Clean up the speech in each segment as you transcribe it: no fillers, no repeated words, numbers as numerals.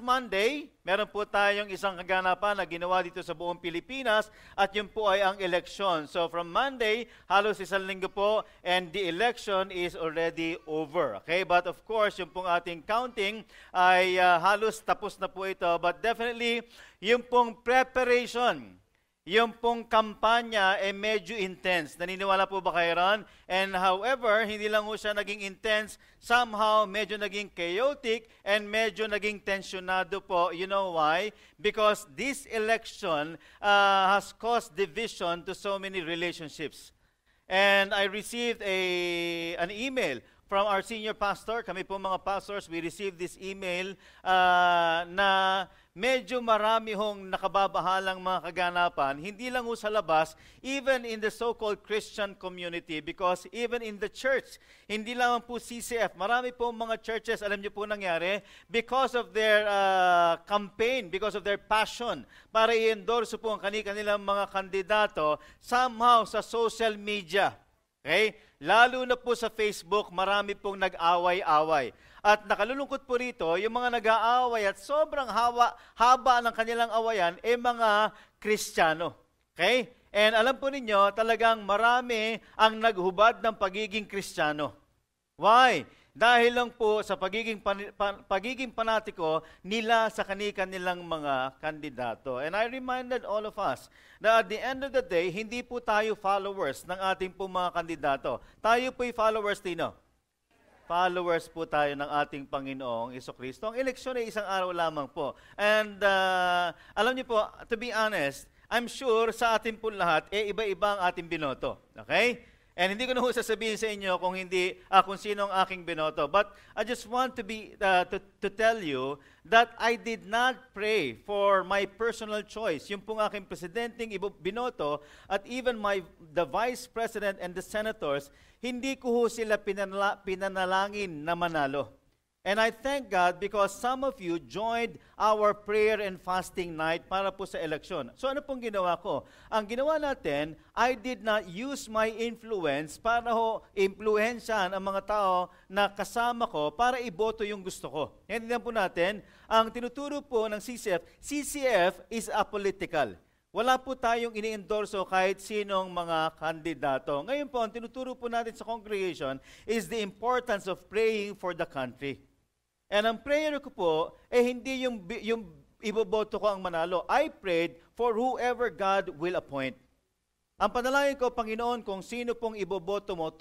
last Monday, meron po tayong isang kaganapan na ginawa dito sa buong Pilipinas at yun po ay ang election. So from Monday, halos isang linggo po and the election is already over. Okay? But of course, yung pong ating counting ay halos tapos na po ito. But definitely, yung pong preparation, yung pong kampanya ay medyo intense. Naniniwala po ba kayo ron? And however, hindi lang po siya naging intense, somehow medyo naging chaotic and medyo naging tensionado po. You know why? Because this election has caused division to so many relationships. And I received an email from our senior pastor. Kami po mga pastors, we received this email na medyo marami hong nakababahalang mga kaganapan, hindi lang ho sa labas, even in the so-called Christian community, because even in the church, hindi lang po CCF, marami po mga churches, alam niyo po nangyari, because of their campaign, because of their passion, para i-endorse po ang kanilang mga kandidato, somehow sa social media. Okay? Lalo na po sa Facebook, marami pong nag-away-away. At nakalulungkot po rito, yung mga nag-aaway at sobrang haba ng kanilang awayan, mga Kristiyano. Okay? And alam po ninyo, talagang marami ang naghubad ng pagiging Kristiyano. Why? Dahil lang po sa pagiging panatiko nila sa kanilang mga kandidato. And I reminded all of us na at the end of the day, hindi po tayo followers ng ating po mga kandidato. Tayo po'y followers, Tino. Followers po tayo ng ating Panginoong Jesucristo. Ang eleksyon ay isang araw lamang po. And alam niyo po, to be honest, I'm sure sa atin po lahat, iba-iba ang ating binoto. Okay? And hindi ko na sasabihin sa inyo kung sino ang aking binoto. But I just want to tell you that I did not pray for my personal choice. Yung pong aking presidenteng binoto at even the vice president and the senators, hindi ko sila pinanalangin na manalo. And I thank God because some of you joined our prayer and fasting night para po sa eleksyon. So ano pong ginawa ko? Ang ginawa natin, I did not use my influence para impluensyahan ang mga tao na kasama ko para iboto yung gusto ko. Hindi po natin, ang tinuturo po ng CCF is apolitical. Wala po tayong ini-endorso kahit sinong mga kandidato. Ngayon po, ang tinuturo po natin sa congregation is the importance of praying for the country. And ang prayer ko po, hindi yung iboboto ko ang manalo. I prayed for whoever God will appoint. Ang panalangin ko, Panginoon, kung sino pong iboboto mo,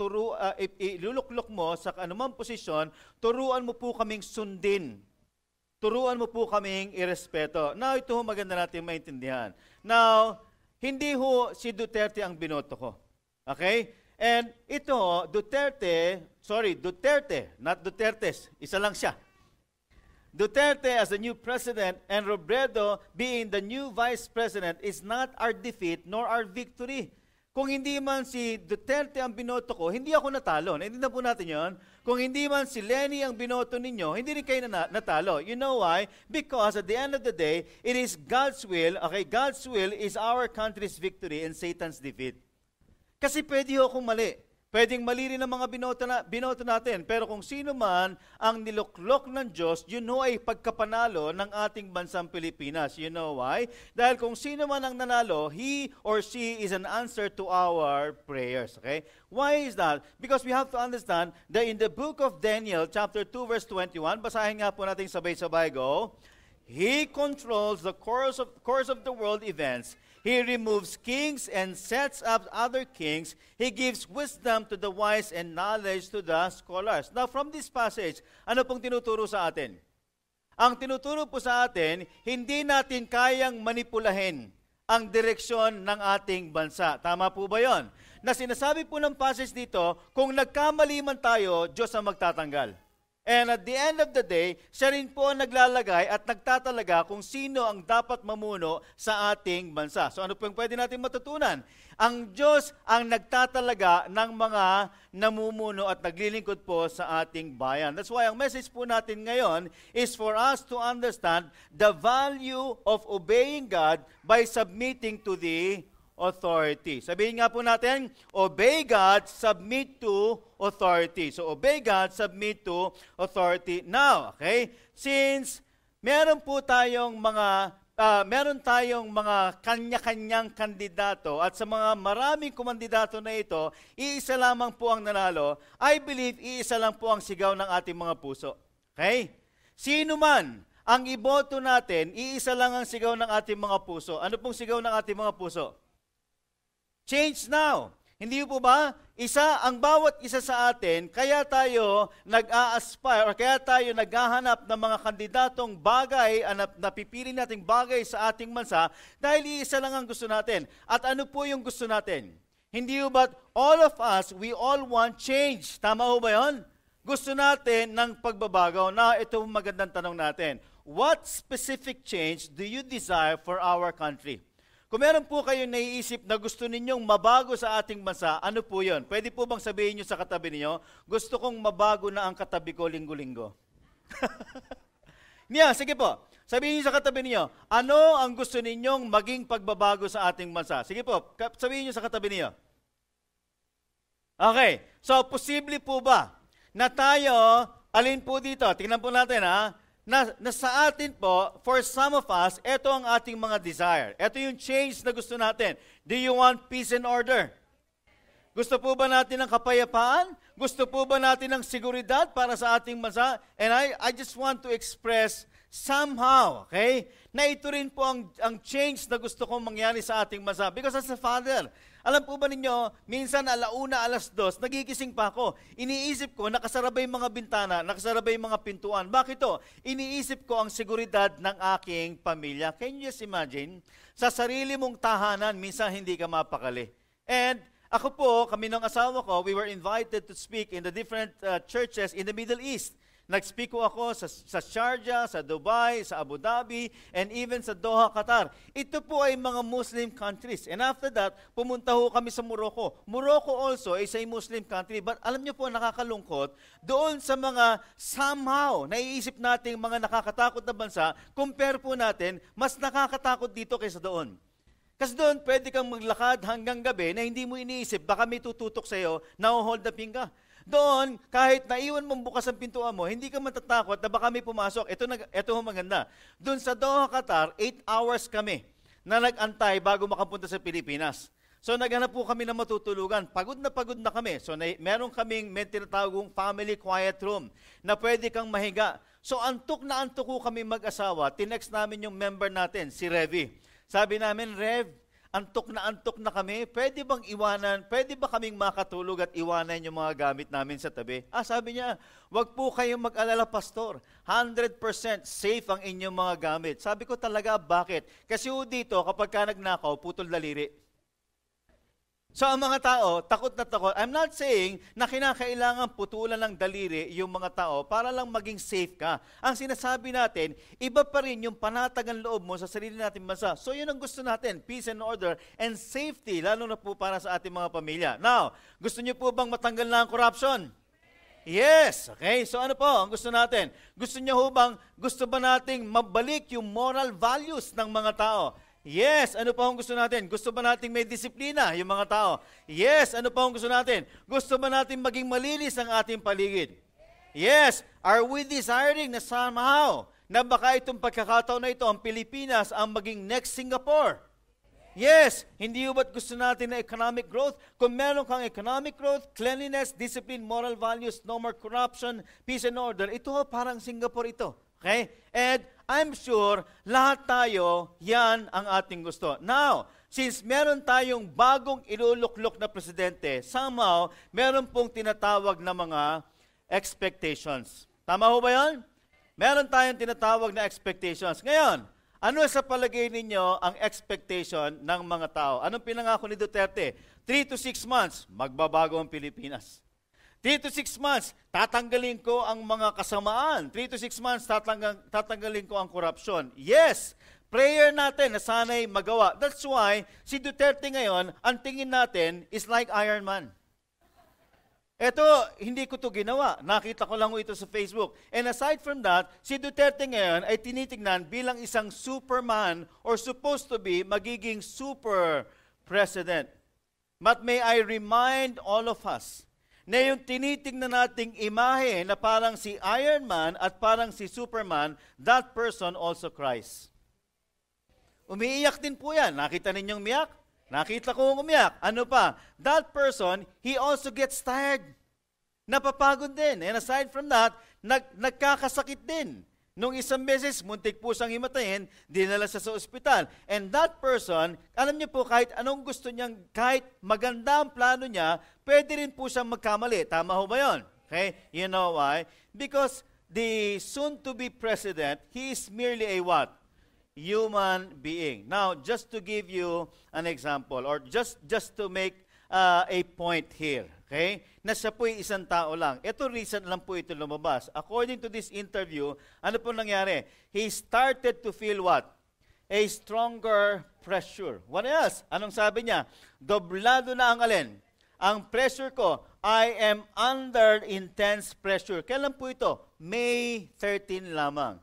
iluluklok mo sa anumang posisyon, turuan mo po kaming sundin. Turuan mo po kaming irespeto. Now, ito maganda natin maintindihan. Now, hindi si Duterte ang binoto ko. Okay? And ito, Duterte, not Dutertes, isa lang siya. Duterte as the new president and Robredo being the new vice president is not our defeat nor our victory. Kung hindi man si Duterte ang binoto ko, hindi ako natalo. Naintindihan po natin yun. Kung hindi man si Lenny ang binoto ninyo, hindi rin kayo natalo. You know why? Because at the end of the day, it is God's will. Okay, God's will is our country's victory and Satan's defeat. Kasi pwede akong mali. Pwedeng mali rin ang mga binoto natin. Pero kung sino man ang niluklok ng Diyos, yun ay pagkapanalo ng ating bansang Pilipinas. You know why? Dahil kung sino man ang nanalo, he or she is an answer to our prayers. Okay? Why is that? Because we have to understand that in the book of Daniel, chapter 2, verse 21, basahin nga po natin sabay-sabay, go. He controls the course of the world events. He removes kings and sets up other kings. He gives wisdom to the wise and knowledge to the scholars. Now, from this passage, ano pong tinuturo sa atin? Ang tinuturo po sa atin, hindi natin kayang manipulahin ang direksyon ng ating bansa. Tama po ba yon? Na sinasabi po ng passage dito, kung nagkamali man tayo, Diyos ang magtatanggal. And at the end of the day, siya rin po ang naglalagay at nagtatalaga kung sino ang dapat mamuno sa ating bansa. So ano po yung pwede natin matutunan? Ang Diyos ang nagtatalaga ng mga namumuno at naglilingkod po sa ating bayan. That's why ang message po natin ngayon is for us to understand the value of obeying God by submitting to the authority. Sabihin nga po natin, obey God, submit to authority. So obey God, submit to authority. Now, okay, since meron tayong mga kanya-kanyang kandidato at sa mga maraming kumandidato na ito, iisa lamang po ang nanalo. I believe iisa lang po ang sigaw ng ating mga puso. Okay? Sino man ang iboto natin, iisa lang ang sigaw ng ating mga puso. Ano pong sigaw ng ating mga puso? Change now. Hindi po ba? Ang bawat isa sa atin, kaya tayo nag-a-aspire or kaya tayo naghahanap ng mga kandidatong bagay, napipili nating bagay sa ating bansa dahil isa lang ang gusto natin. At ano po yung gusto natin? Hindi ba all of us, we all want change. Tama ho ba yun? Gusto natin ng pagbabago. Na ito magandang tanong natin. What specific change do you desire for our country? Kung meron po kayong naiisip na gusto ninyong mabago sa ating bansa, ano po yun? Pwede po bang sabihin nyo sa katabi niyo, gusto kong mabago na ang katabi ko linggo-linggo? Sige po. Sabihin nyo sa katabi niyo, ano ang gusto ninyong maging pagbabago sa ating bansa? Sige po, sabihin nyo sa katabi niyo. Okay, so posible po ba na tayo, alin po dito, tingnan po natin na sa atin po, for some of us, ito ang ating mga desire. Ito yung change na gusto natin. Do you want peace and order? Gusto po ba natin ng kapayapaan? Gusto po ba natin ng seguridad para sa ating bansa? And I just want to express somehow, okay, na ito rin po ang change na gusto kong mangyari sa ating bansa. Because as a father, alam po ba ninyo, minsan 1:00, 2:00, nagigising pa ako. Iniisip ko, nakasarabay mga bintana, nakasarabay mga pintuan. Bakit to? Iniisip ko ang seguridad ng aking pamilya. Can you just imagine? Sa sarili mong tahanan, minsan hindi ka mapakali. And kami ng asawa ko, we were invited to speak in the different churches in the Middle East. Nag-speak ko ako sa Sharjah, sa Dubai, sa Abu Dhabi, and even sa Doha, Qatar. Ito po ay mga Muslim countries. And after that, pumunta ho kami sa Morocco. Morocco also is a Muslim country. But alam niyo po, nakakalungkot, doon sa mga somehow, naiisip natin mga nakakatakot na bansa, compare po natin, mas nakakatakot dito kaysa doon. Kasi doon, pwede kang maglakad hanggang gabi na hindi mo iniisip, baka may tututok sa'yo, na-hold upin ka. Doon, kahit naiwan mong bukas ang pintuan mo, hindi ka matatakot na baka may pumasok. Ito ho maganda. Doon sa Doha, Qatar, 8 hours kami na nag-antay bago makapunta sa Pilipinas. So naghanap po kami ng matutulugan. Pagod na kami. So meron kaming tinatawagong family quiet room na pwede kang mahiga. So antok ko kami mag-asawa. Tinext namin yung member natin, si Revi. Sabi namin, Rev, antok na kami, pwede ba kaming makatulog at iwanan yung mga gamit namin sa tabi? Sabi niya, wag po kayong mag-alala, Pastor. 100% safe ang inyong mga gamit. Sabi ko talaga, bakit? Kasi dito, kapag ka nagnakaw, putol daliri. So ang mga tao, takot na takot. I'm not saying na kinakailangan putulan ng daliri yung mga tao para lang maging safe ka. Ang sinasabi natin, iba pa rin yung panatagan loob mo sa sarili natin bansa. So yun ang gusto natin, peace and order and safety, lalo na po para sa ating mga pamilya. Now, gusto niyo po bang matanggal na ang corruption? Yes. Okay, so ano po ang gusto natin? Gusto ba nating mabalik yung moral values ng mga tao? Yes, ano pa ang gusto natin? Gusto ba nating may disiplina yung mga tao? Yes, ano pa ang gusto natin? Gusto ba nating maging malinis ang ating paligid? Yes, are we desiring na somehow na baka itong pagkakataon na ito, ang Pilipinas ang maging next Singapore? Yes, hindi ba't gusto natin na economic growth? Kung meron kang economic growth, cleanliness, discipline, moral values, no more corruption, peace and order, ito parang Singapore ito. Okay? And I'm sure lahat tayo, yan ang ating gusto. Now, since meron tayong bagong iluluklok na presidente, somehow, meron pong tinatawag na mga expectations. Tama ho ba yan? Meron tayong tinatawag na expectations. Ngayon, ano sa palagay ninyo ang expectation ng mga tao? Anong pinangako ni Duterte? 3 to 6 months, magbabago ang Pilipinas. 3 to 6 months, tatanggalin ko ang mga kasamaan. 3 to 6 months, tatanggalin ko ang korupsyon. Yes, prayer natin na sana'y magawa. That's why, si Duterte ngayon, ang tingin natin is like Iron Man. Ito, hindi ko to ginawa. Nakita ko lang ito sa Facebook. And aside from that, si Duterte ngayon ay tinitingnan bilang isang superman or supposed to be magiging super president. But may I remind all of us, na yung tinitingnan nating imahe na parang si Iron Man at parang si Superman, that person also cries. Umiiyak din po yan. Nakita ninyong umiyak? Nakita ko umiyak. Ano pa? That person, he also gets tired. Napapagod din. And aside from that, nagkakasakit din. Nung isang beses, muntik po siyang himatayin, dinala siya sa ospital. And that person, alam niyo po, kahit anong gusto niyang, kahit maganda ang plano niya, pwede rin po siyang magkamali. Tama ho ba yun? Okay? You know why? Because the soon-to-be president, he is merely a what? Human being. Now, just to give you an example, or just to make a point here, okay? Na siya po'y isang tao lang. Ito, recent lang po ito lumabas. According to this interview, ano po nangyari? He started to feel what? A stronger pressure. What else? Anong sabi niya? Doblado na ang alin? Ang pressure ko, I am under intense pressure. Kailan po ito? May 13 lamang.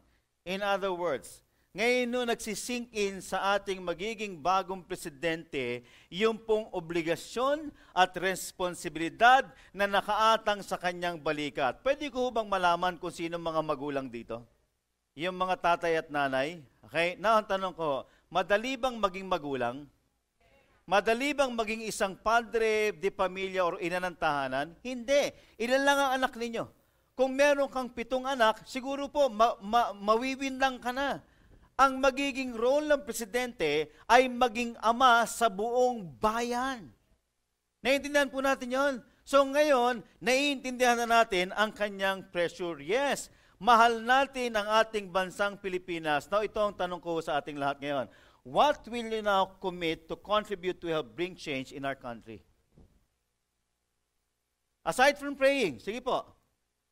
In other words, ngayon nung nagsisink in sa ating magiging bagong presidente, yung pong obligasyon at responsibilidad na nakaatang sa kanyang balikat. Pwede ko bang malaman kung sino mga magulang dito? Yung mga tatay at nanay? Okay? Now, ang tanong ko, madali bang maging magulang? Madali bang maging isang padre de pamilya o ina ng tahanan? Hindi. Ilan lang ang anak ninyo? Kung meron kang 7 anak, siguro po mawiwin lang ka na. Ang magiging role ng presidente ay maging ama sa buong bayan. Naiintindihan po natin yon. So ngayon, naiintindihan na natin ang kanyang pressure. Yes, mahal natin ang ating bansang Pilipinas. Now, ito ang tanong ko sa ating lahat ngayon. What will you now commit to contribute to help bring change in our country? Aside from praying, sige po,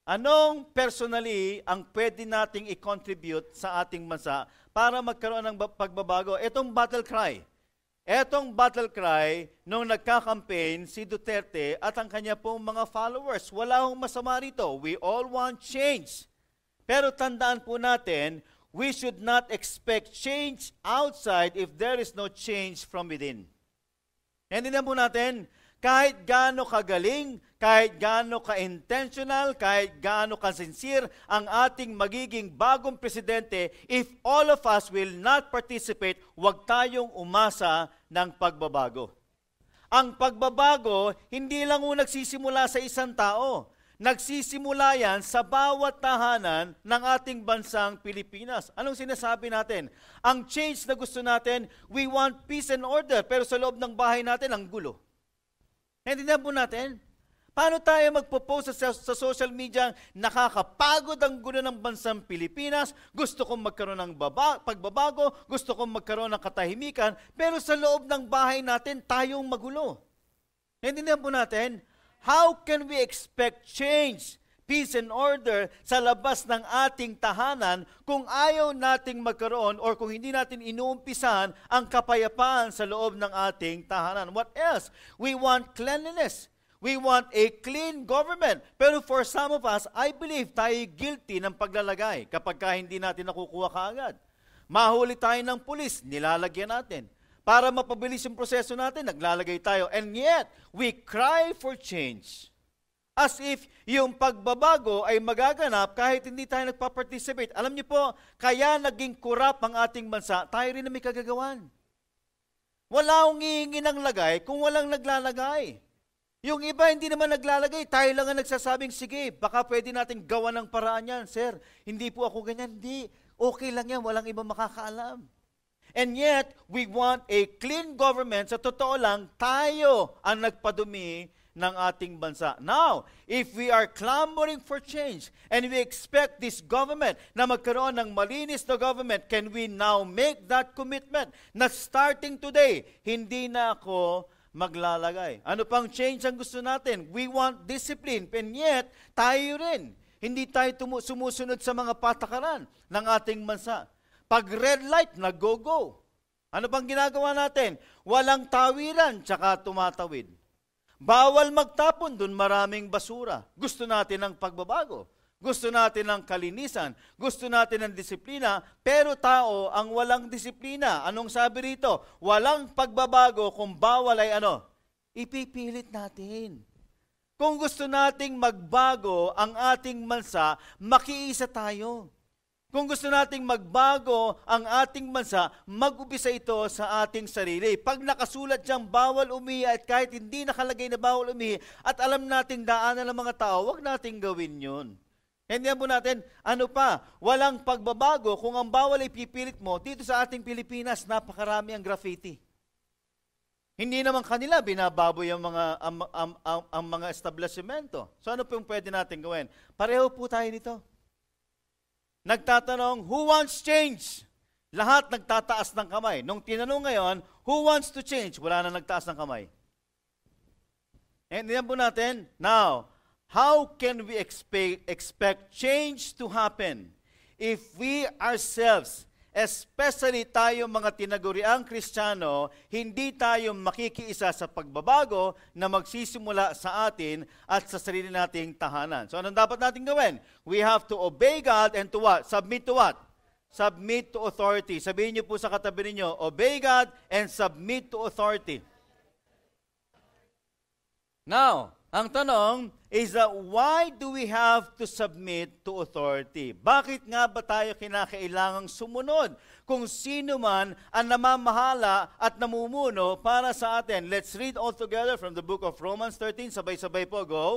anong personally ang pwede nating i-contribute sa ating bansa para magkaroon ng pagbabago? Etong battle cry. Etong battle cry, nung nagka-campaign si Duterte at ang kanya pong mga followers, wala akong masama rito. We all want change. Pero tandaan po natin, we should not expect change outside if there is no change from within. Hindi na po natin, kahit gaano kagaling, kahit gaano ka-intentional, kahit gaano ka-sincere ang ating magiging bagong presidente, if all of us will not participate, huwag tayong umasa ng pagbabago. Ang pagbabago, hindi lang nagsisimula sa isang tao. Nagsisimula yan sa bawat tahanan ng ating bansang Pilipinas. Anong sinasabi natin? Ang change na gusto natin, we want peace and order, pero sa loob ng bahay natin, ang gulo. Hindi na po natin. Paano tayo magpo-post sa social media, nakakapagod ang gulo ng bansang Pilipinas, gusto kong magkaroon ng pagbabago, gusto kong magkaroon ng katahimikan, pero sa loob ng bahay natin, tayong magulo. Hindi na po natin. How can we expect change, peace and order sa labas ng ating tahanan kung ayaw nating magkaroon or kung hindi natin inuumpisahan ang kapayapaan sa loob ng ating tahanan? What else? We want cleanliness. We want a clean government. Pero for some of us, I believe tayo guilty ng paglalagay kapag hindi natin nakukuha kaagad. Mahuli tayo ng pulis, nilalagyan natin. Para mapabilis yung proseso natin, naglalagay tayo. And yet, we cry for change. As if yung pagbabago ay magaganap kahit hindi tayo nagpa-participate. Alam niyo po, kaya naging kurap ang ating bansa, tayo rin na may kagagawan. Wala akong hihingi ng lagay kung walang naglalagay. Yung iba hindi naman naglalagay, tayo lang ang nagsasabing, sige, baka pwede natin gawa ng paraan yan. Sir, hindi po ako ganyan. Hindi, okay lang yan, walang iba makakaalam. And yet, we want a clean government. Sa totoo lang, tayo ang nagpadumi ng ating bansa. Now, if we are clamoring for change and we expect this government na magkaroon ng malinis na government, can we now make that commitment na starting today, hindi na ako maglalagay? Ano pang change ang gusto natin? We want discipline, and yet, tayo rin. Hindi tayo sumusunod sa mga patakaran ng ating bansa. Pag red light, nag-go-go. Ano pang ginagawa natin? Walang tawiran, tsaka tumatawid. Bawal magtapon, dun maraming basura. Gusto natin ng pagbabago. Gusto natin ng kalinisan. Gusto natin ng disiplina. Pero tao ang walang disiplina. Anong sabi rito? Walang pagbabago kung bawal ay ano? Ipipilit natin. Kung gusto nating magbago ang ating bansa, makiisa tayo. Kung gusto nating magbago ang ating bansa, mag-upisa ito sa ating sarili. Pag nakasulat diyang bawal umihi at kahit hindi nakalagay na bawal umihi at alam nating daanan ng mga tao, huwag nating gawin yun. Hindi po natin, walang pagbabago kung ang bawal ay pipilit mo. Dito sa ating Pilipinas, napakarami ang graffiti. Hindi naman kanila binababoy ang mga establishmento. So ano po yung pwede natin gawin? Pareho po tayo nito. Nagtatanong, who wants change? Lahat nagtataas ng kamay. Nung tinanong ngayon, who wants to change? Wala na nagtaas ng kamay. And yan po natin. Now, how can we expect change to happen if we ourselves, especially tayo mga tinaguriang Kristiyano, hindi tayo makikiisa sa pagbabago na magsisimula sa atin at sa sarili nating tahanan. So anong dapat natin gawin? We have to obey God and to what? Submit to what? Submit to authority. Sabihin niyo po sa katabi ninyo, obey God and submit to authority. Now, ang tanong is that why do we have to submit to authority? Bakit nga ba tayo kinakailangang sumunod kung sino man ang namamahala at namumuno para sa atin? Let's read all together from the book of Romans 13. Sabay-sabay po, go.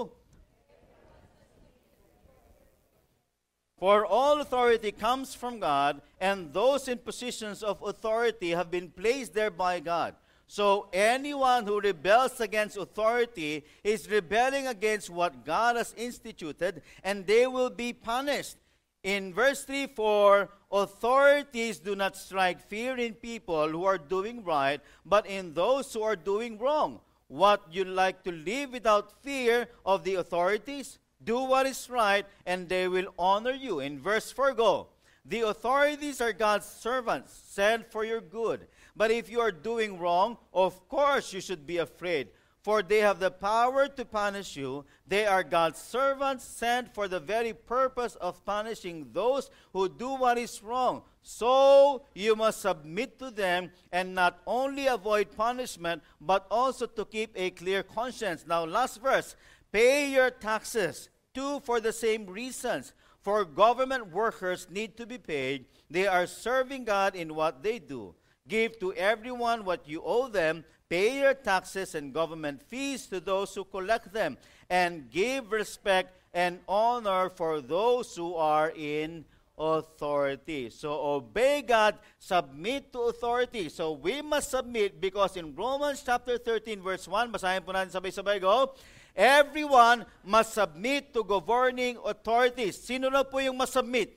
For all authority comes from God, and those in positions of authority have been placed there by God. So anyone who rebels against authority is rebelling against what God has instituted, and they will be punished. In verse 3, for authorities do not strike fear in people who are doing right, but in those who are doing wrong. What, you like to live without fear of the authorities? Do what is right, and they will honor you. In verse 4, go. The authorities are God's servants, sent for your good. But if you are doing wrong, of course you should be afraid, for they have the power to punish you. They are God's servants, sent for the very purpose of punishing those who do what is wrong. So you must submit to them and not only avoid punishment, but also to keep a clear conscience. Now, last verse. Pay your taxes, too, for the same reasons. For government workers need to be paid. They are serving God in what they do. Give to everyone what you owe them. Pay your taxes and government fees to those who collect them. And give respect and honor for those who are in authority. So obey God, submit to authority. So we must submit because in Romans chapter 13 verse 1, basahin po natin sabay-sabay, go. Everyone must submit to governing authorities. Sino na po yung must submit?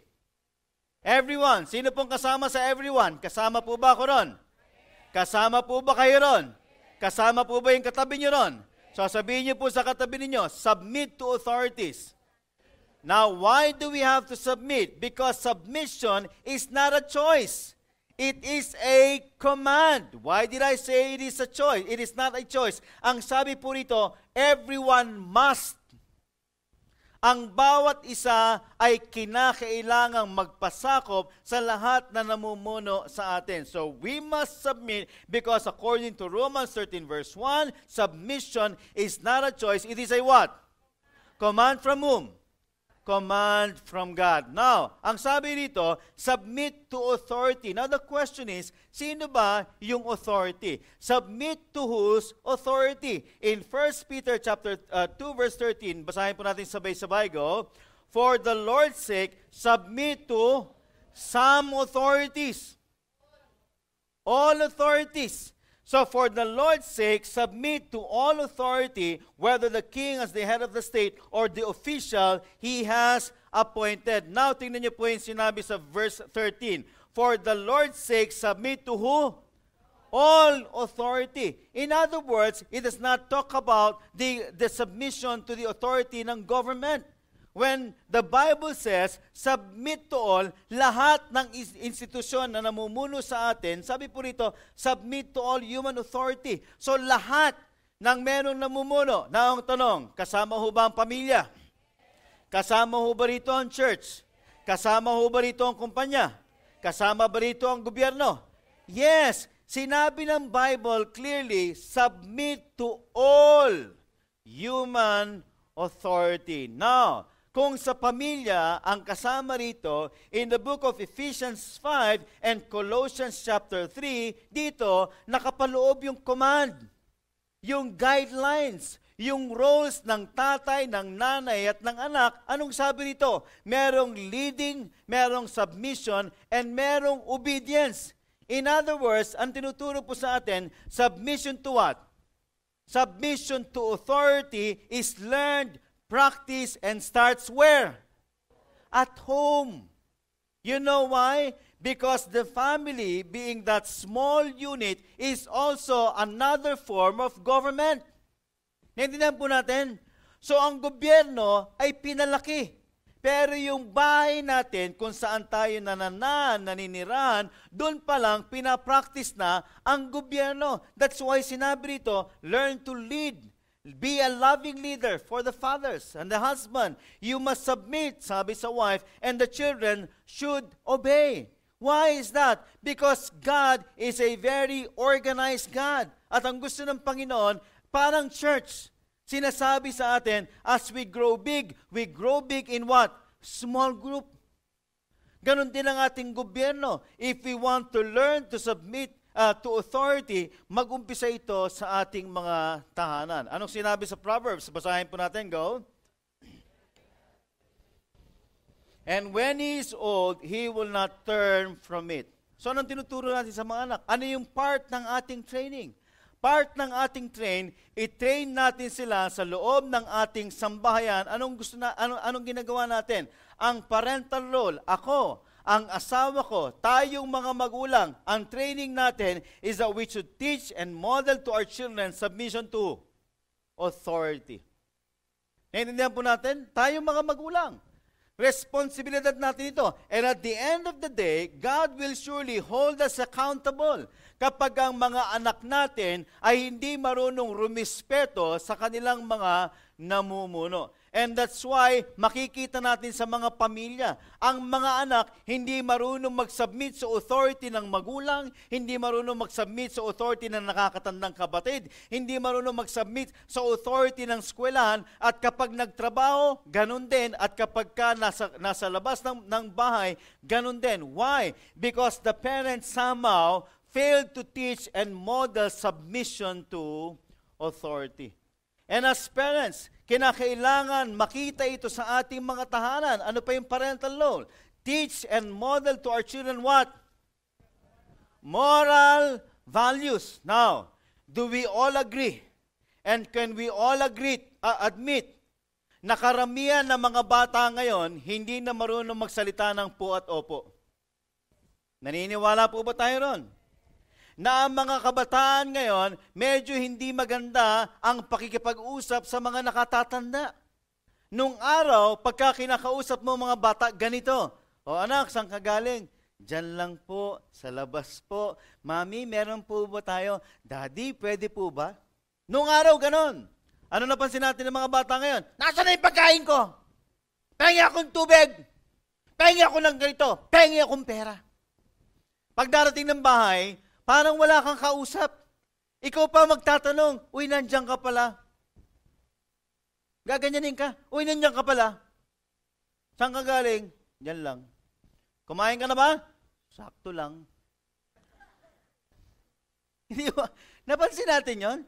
Everyone. Sino pong kasama sa everyone? Kasama po ba ako ron? Kasama po ba kayo ron? Kasama po ba yung katabi nyo ron? So sabihin nyo po sa katabi ninyo, submit to authorities. Now, why do we have to submit? Because submission is not a choice. It is a command. Why did I say it is a choice? It is not a choice. Ang sabi po rito, everyone must. Ang bawat isa ay kinakailangang magpasakop sa lahat na namumuno sa atin. So we must submit because according to Romans 13 verse 1, submission is not a choice. It is a what? Command from whom? Command from God. Now, ang sabi dito, submit to authority. Now, the question is, sino ba yung authority? Submit to whose authority? In 1 Peter chapter 2 verse 13, basahin po natin sabay-sabay, go. For the Lord's sake, submit to some authorities. All authorities. So for the Lord's sake, submit to all authority, whether the king as the head of the state or the official he has appointed. Now, tingnan niyo po yung sinabi sa verse 13. For the Lord's sake, submit to who? All authority. In other words, it does not talk about the submission to the authority ng government. When the Bible says, submit to all, lahat ng institusyon na namumuno sa atin, sabi po rito, submit to all human authority. So lahat ng merong namumuno, na ang tanong, kasama ho ba ang pamilya? Kasama ho ba rito ang church? Kasama ho ba rito ang kumpanya? Kasama ba rito ang gobyerno? Yes, sinabi ng Bible clearly, submit to all human authority. Now, kung sa pamilya ang kasama rito, in the book of Ephesians 5 and Colossians chapter 3, dito nakapaloob yung command, yung guidelines, yung roles ng tatay, ng nanay at ng anak. Anong sabi rito? Merong leading, merong submission, and merong obedience. In other words, ang tinuturo po sa atin, submission to what? Submission to authority is learned, practiced, and starts where? At home. You know why? Because the family, being that small unit, is also another form of government. Naintindihan po natin? So ang gobyerno ay pinalaki. Pero yung bahay natin, kung saan tayo naninirahan, doon pa lang pinapractice na ang gobyerno. That's why sinabi rito, learn to lead. Be a loving leader for the fathers and the husband. You must submit, sabi sa wife, and the children should obey. Why is that? Because God is a very organized God. At ang gusto ng Panginoon, parang church, sinasabi sa atin, as we grow big in what? Small group. Ganon din ang ating gobyerno. If we want to learn to submit to authority, mag-umpisa ito sa ating mga tahanan. Anong sinabi sa Proverbs? Basahin po natin, go. And when he is old, he will not turn from it. So anong tinuturo natin sa mga anak? Ano yung part ng ating training? Part ng ating i-train natin sila sa loob ng ating sambahayan. Anong ginagawa natin? Ang parental role, ako, ang asawa ko, tayong mga magulang, ang training natin is that we should teach and model to our children submission to authority. Naintindihan po natin? Tayong mga magulang. Responsibilidad natin ito. And at the end of the day, God will surely hold us accountable kapag ang mga anak natin ay hindi marunong rumispeto sa kanilang mga namumuno. And that's why makikita natin sa mga pamilya, ang mga anak hindi marunong mag-submit sa authority ng magulang, hindi marunong mag-submit sa authority ng nakakatandang kapatid, hindi marunong mag-submit sa authority ng eskwelahan, at kapag nagtrabaho, ganun din, at kapag ka nasa labas ng bahay, ganun din. Why? Because the parents somehow failed to teach and model submission to authority. And as parents, kinakailangan makita ito sa ating mga tahanan. Ano pa yung parental role? Teach and model to our children what? Moral values. Now, do we all agree? And can we all admit na karamihan ng mga bata ngayon hindi na marunong magsalita ng po at opo? Naniniwala po ba tayo ron? Na ang mga kabataan ngayon, medyo hindi maganda ang pakikipag-usap sa mga nakatatanda. Nung araw, pagka kinakausap mo mga bata, ganito, o anak, saan ka galing? Diyan lang po, sa labas po. Mami, meron po ba tayo? Daddy, pwede po ba? Nung araw, ganon. Ano napansin natin ng mga bata ngayon? Nasaan na yung pagkain ko? Pengi akong tubig. Pengi ako ng ganito. Pengi akong pera. Pagdarating ng bahay, parang wala kang kausap. Ikaw pa magtatanong, uy, nandiyan ka pala. Gaganyanin ka, uy, nandiyan ka pala. Saan ka galing? Diyan lang. Kumain ka na ba? Sakto lang. Hindi ba? Napansin natin yon?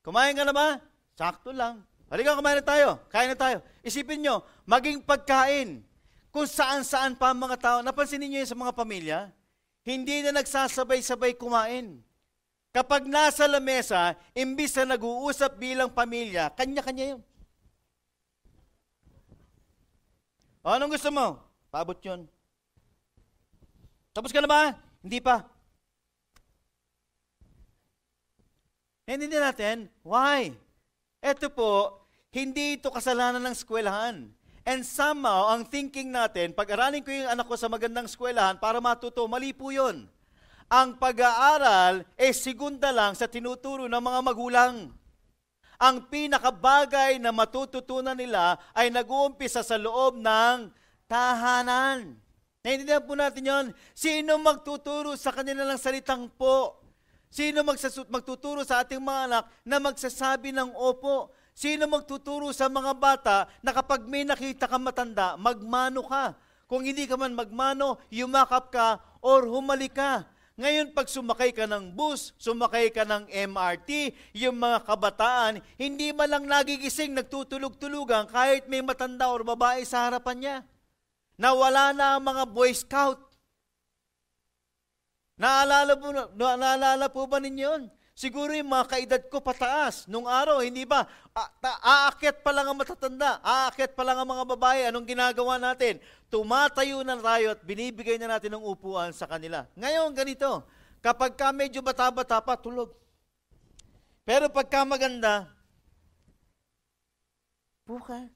Kumain ka na ba? Sakto lang. Halika, kumain na tayo. Kain na tayo. Isipin nyo, maging pagkain, kung saan-saan pa ang mga tao. Napansin niyo yun sa mga pamilya? Hindi na nagsasabay-sabay kumain. Kapag nasa lamesa, imbis na nag-uusap bilang pamilya, kanya-kanya yun. O, anong gusto mo? Paabot yun. Tapos ka na ba? Hindi pa. Hindi natin. Why? Ito po, hindi ito kasalanan ng eskwelahan. And somehow, ang thinking natin, pag-aralin ko yung anak ko sa magandang eskwelahan para matuto, mali po yun. Ang pag-aaral segunda lang sa tinuturo ng mga magulang. Ang pinakabagay na matututunan nila ay nag-uumpisa sa loob ng tahanan. Naintindihan po natin yun? Sino magtuturo sa kanila ng salitang po? Sino magtuturo sa ating mga anak na magsasabi ng opo? Sino magtuturo sa mga bata na kapag may nakita kang matanda, magmano ka? Kung hindi ka man magmano, yumakap ka or humalik ka. Ngayon, pag sumakay ka ng bus, sumakay ka ng MRT, yung mga kabataan, hindi man lang nagigising, nagtutulog-tulugan kahit may matanda or babae sa harapan niya. Nawala na ang mga Boy Scout. Naalala po ba ninyo yun? Siguro yung mga kaedad ko pataas. Nung araw, hindi ba? Aakyat pa lang ang matatanda. Aakyat pa lang ang mga babae. Anong ginagawa natin? Tumatayo na tayo at binibigay na natin ng upuan sa kanila. Ngayon, ganito. Kapag ka medyo bata-bata pa, tulog. Pero pagka maganda, buka.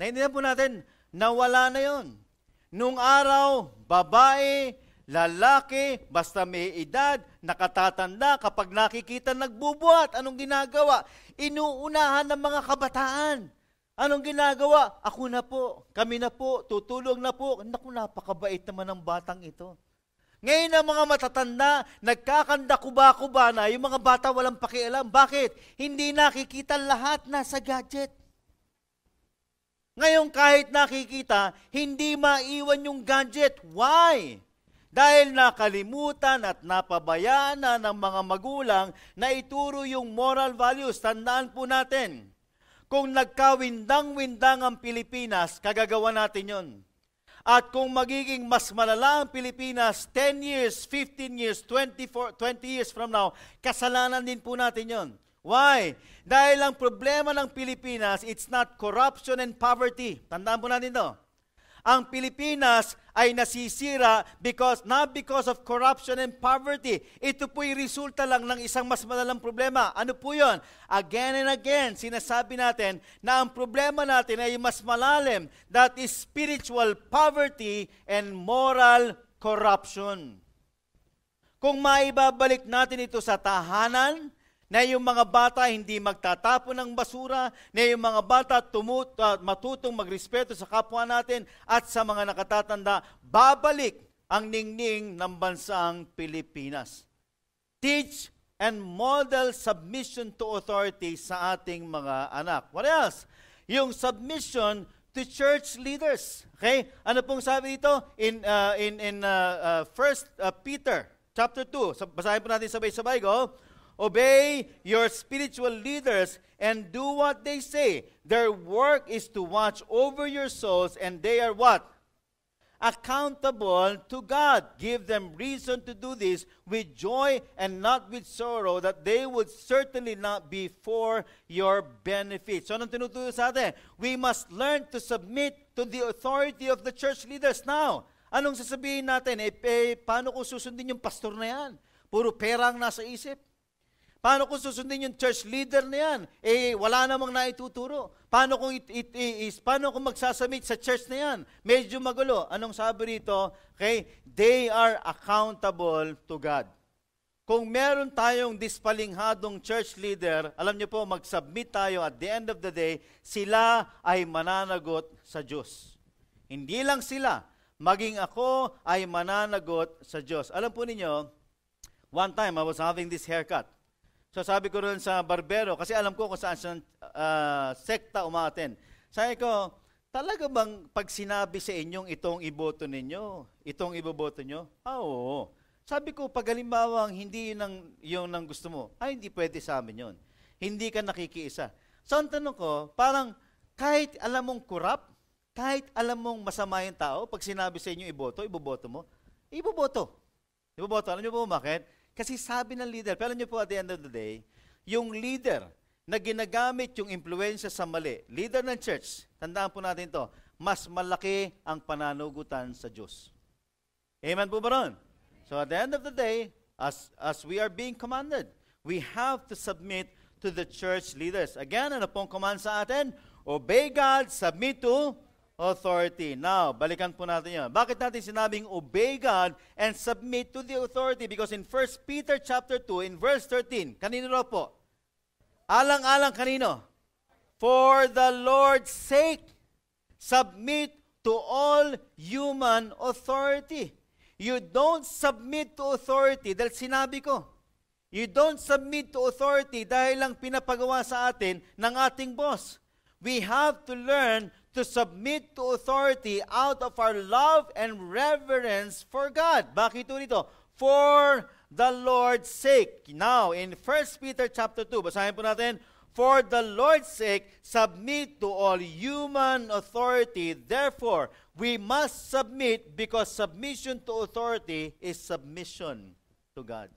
Naintindihan po natin, nawala na yon. Nung araw, babae, lalaki, basta may edad, nakatatanda, kapag nakikita nagbubuhat, anong ginagawa? Inuunahan ng mga kabataan. Anong ginagawa? Ako na po, kami na po, tutulong na po. Naku, napakabait naman ng batang ito. Ngayon ang mga matatanda, nagkakanda kuba-kuba na, yung mga bata walang pakialam. Bakit? Hindi nakikita lahat nasa gadget. Ngayon kahit nakikita, hindi maiwan yung gadget. Why? Dahil nakalimutan at napabayaan na ng mga magulang na ituro yung moral values. Tandaan po natin, kung nagkawindang-windang ang Pilipinas, kagagawa natin yon. At kung magiging mas malala ang Pilipinas, 10 years, 15 years, 20 years from now, kasalanan din po natin yon. Why? Dahil ang problema ng Pilipinas, it's not corruption and poverty. Tandaan po natin ito. Ang Pilipinas ay nasisira not because of corruption and poverty. Ito po'y resulta lang ng isang mas malalang problema. Ano po yun? Again and again, sinasabi natin na ang problema natin ay mas malalim. That is spiritual poverty and moral corruption. Kung maibabalik natin ito sa tahanan, na yung mga bata hindi magtatapon ng basura, na yung mga bata matutong magrespeto sa kapwa natin at sa mga nakatatanda, babalik ang ningning ng bansang Pilipinas. Teach and model submission to authority sa ating mga anak. What else? Yung submission to church leaders. Okay? Ano pong sabi dito? In 1 Peter chapter 2. Basahin po natin sabay-sabay. Go. Obey your spiritual leaders and do what they say. Their work is to watch over your souls, and they are what? Accountable to God. Give them reason to do this with joy and not with sorrow, that they would certainly not be for your benefit. So, anong tinuturo sa atin? We must learn to submit to the authority of the church leaders. Now, anong sasabihin natin? Paano kung susundin yung pastor na yan? Puro pera ang nasa isip. Paano kung susundin yung church leader na yan? Wala namang naituturo. Paano kung magsasamit sa church na yan? Medyo magulo. Anong sabi rito? Okay, they are accountable to God. Kung meron tayong dispalinghadong church leader, alam niyo po, mag-submit tayo at the end of the day, sila ay mananagot sa Diyos. Hindi lang sila, maging ako ay mananagot sa Diyos. Alam po ninyo, one time I was having this haircut. So sabi ko rin sa barbero, kasi alam ko kung saan siyang sekta umaaten. Sabi ko, talaga bang pag sinabi sa inyong itong iboto ninyo, itong iboboto nyo? Oo. Sabi ko, pag halimbawang hindi yun ang gusto mo, hindi pwede sa amin yun. Hindi ka nakikiisa. So ang tanong ko, parang kahit alam mong corrupt, kahit alam mong masama yung tao, pag sinabi sa inyo iboboto mo, iboboto. Alam niyo po bakit? Kasi sabi ng leader, pero alam niyo po at the end of the day, yung leader na ginagamit yung impluensya sa mali, leader ng church, tandaan po natin to, mas malaki ang pananugutan sa Diyos. Amen po ba ron? So at the end of the day, as we are being commanded, we have to submit to the church leaders. Again, ano pong command sa atin? Obey God, submit to authority. Now, balikan po natin yan. Bakit natin sinabing obey God and submit to the authority? Because in 1 Peter chapter 2, in verse 13, kanino raw po? Alang-alang kanino? For the Lord's sake, submit to all human authority. You don't submit to authority dahil sinabi ko. You don't submit to authority dahil lang pinapagawa sa atin ng ating boss. We have to learn to submit to authority out of our love and reverence for God. Bakit ito nito? For the Lord's sake. Now, in 1 Peter chapter 2, basahin po natin, for the Lord's sake, submit to all human authority. Therefore, we must submit because submission to authority is submission to God.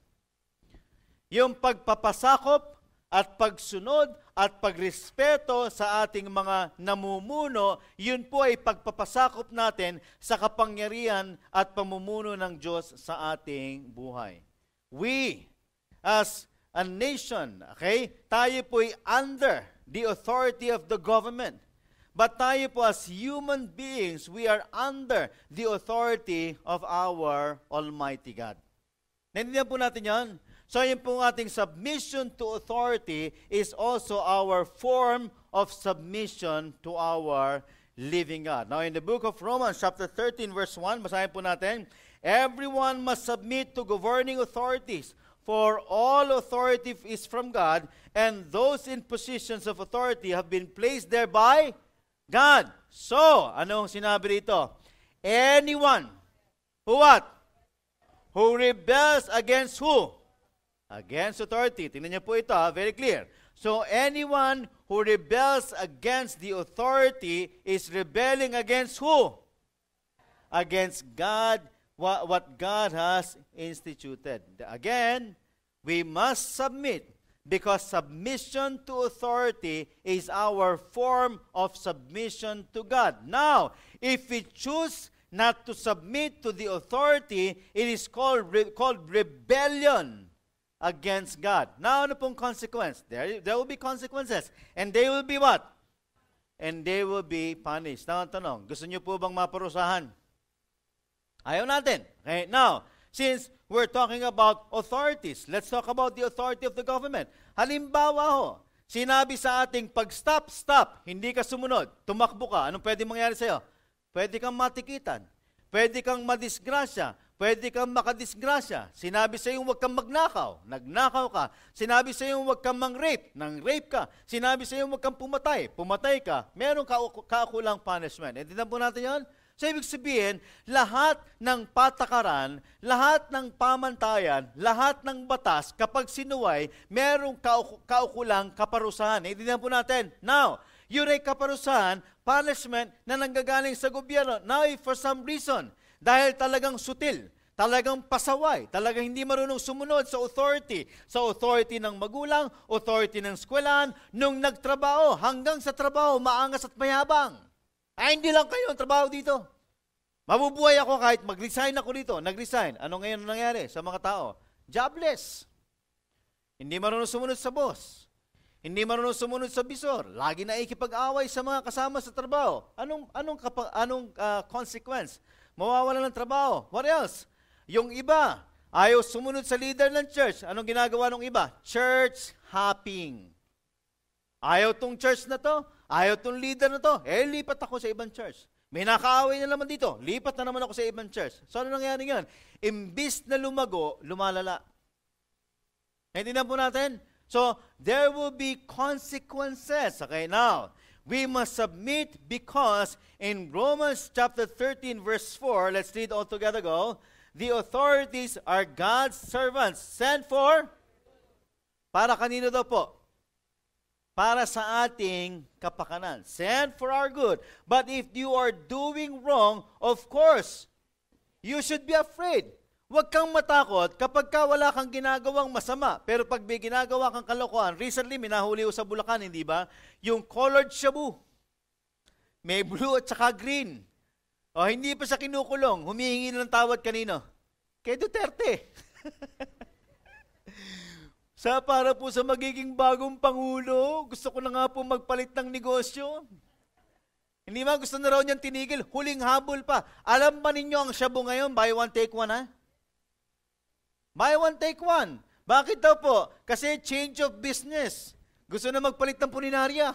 Yung pagpapasakop at pagsunod at pagrespeto sa ating mga namumuno, yun po ay pagpapasakop natin sa kapangyarihan at pamumuno ng Diyos sa ating buhay. We, as a nation, okay, tayo po ay under the authority of the government. But tayo po as human beings, we are under the authority of our Almighty God. Naintindihan po natin yan? So yung pong ating submission to authority is also our form of submission to our living God. Now in the book of Romans chapter 13 verse 1, basahin po natin, everyone must submit to governing authorities, for all authority is from God, and those in positions of authority have been placed there by God. So, anong sinabi dito? Anyone who what? Who rebels against who? Against authority. Tingnan niyo po ito, very clear. So, anyone who rebels against the authority is rebelling against who? Against God, what God has instituted. Again, we must submit because submission to authority is our form of submission to God. Now, if we choose not to submit to the authority, it is called rebellion against God. Now, ano pong consequence? There will be consequences. And they will be what? And they will be punished. Now, ang tanong, gusto niyo po bang maparusahan? Ayaw natin. Okay, now, since we're talking about authorities, let's talk about the authority of the government. Halimbawa ho, sinabi sa ating pag-stop, hindi ka sumunod, tumakbo ka, anong pwede mangyari sa'yo? Pwede kang matikitan, pwede kang madisgrasya, pwede kang makadisgrasya. Sinabi sa iyo huwag kang magnakaw, nagnakaw ka. Sinabi sa iyo huwag kang mang-rape, nang-rape ka. Sinabi sa iyo huwag kang pumatay, pumatay ka. Meron kaukulang punishment. Entiendan po natin yan? So, ibig sabihin, lahat ng patakaran, lahat ng pamantayan, lahat ng batas, kapag sinuway, merong kaukulang kaparusahan. Entiendan po natin. Now, yun ay kaparusahan, punishment na nanggagaling sa gobyerno. Now, if for some reason, dahil talagang sutil, talagang pasaway, talagang hindi marunong sumunod sa authority ng magulang, authority ng eskwelahan, nung nagtrabaho, hanggang sa trabaho, maangas at mayabang. Ay, hindi lang kayo ang trabaho dito. Mabubuhay ako kahit mag-resign ako dito. Nag-resign. Ano ngayon nangyari sa mga tao? Jobless. Hindi marunong sumunod sa boss. Hindi marunong sumunod sa bisor. Lagi na ikipag-away sa mga kasama sa trabaho. Anong consequence? Mawawalan ng trabaho. What else? Yung iba, ayaw sumunod sa leader ng church. Anong ginagawa ng iba? Church hopping. Ayaw tong church na to. Ayaw tong leader na to. Lipat ako sa ibang church. May nakaaway na naman dito. Lipat na naman ako sa ibang church. So, ano nangyari ngayon? Imbis na lumago, lumalala. Naintindihan po natin? So, there will be consequences. Okay, now, we must submit because in Romans chapter 13 verse 4, let's read all together, go. The authorities are God's servants sent for, para kanino daw po? Para sa ating kapakanan. Sent for our good. But if you are doing wrong, of course, you should be afraid. Huwag kang matakot kapag wala kang ginagawang masama. Pero pag may ginagawa kang kalokohan, recently, minahuli ko sa Bulacan, hindi ba? Yung colored shabu. May blue at saka green. O hindi pa siya kinukulong. Humihingi ng tawad kanino? Kay Duterte. Para po sa magiging bagong Pangulo, gusto ko na nga po magpalit ng negosyo. Hindi ba gusto na raw niyang tinigil? Huling habol pa. Alam ba ninyo ang shabu ngayon? Buy one, take one, ha? Buy one, take one. Bakit daw po? Kasi change of business. Gusto na magpalit ng puninarya.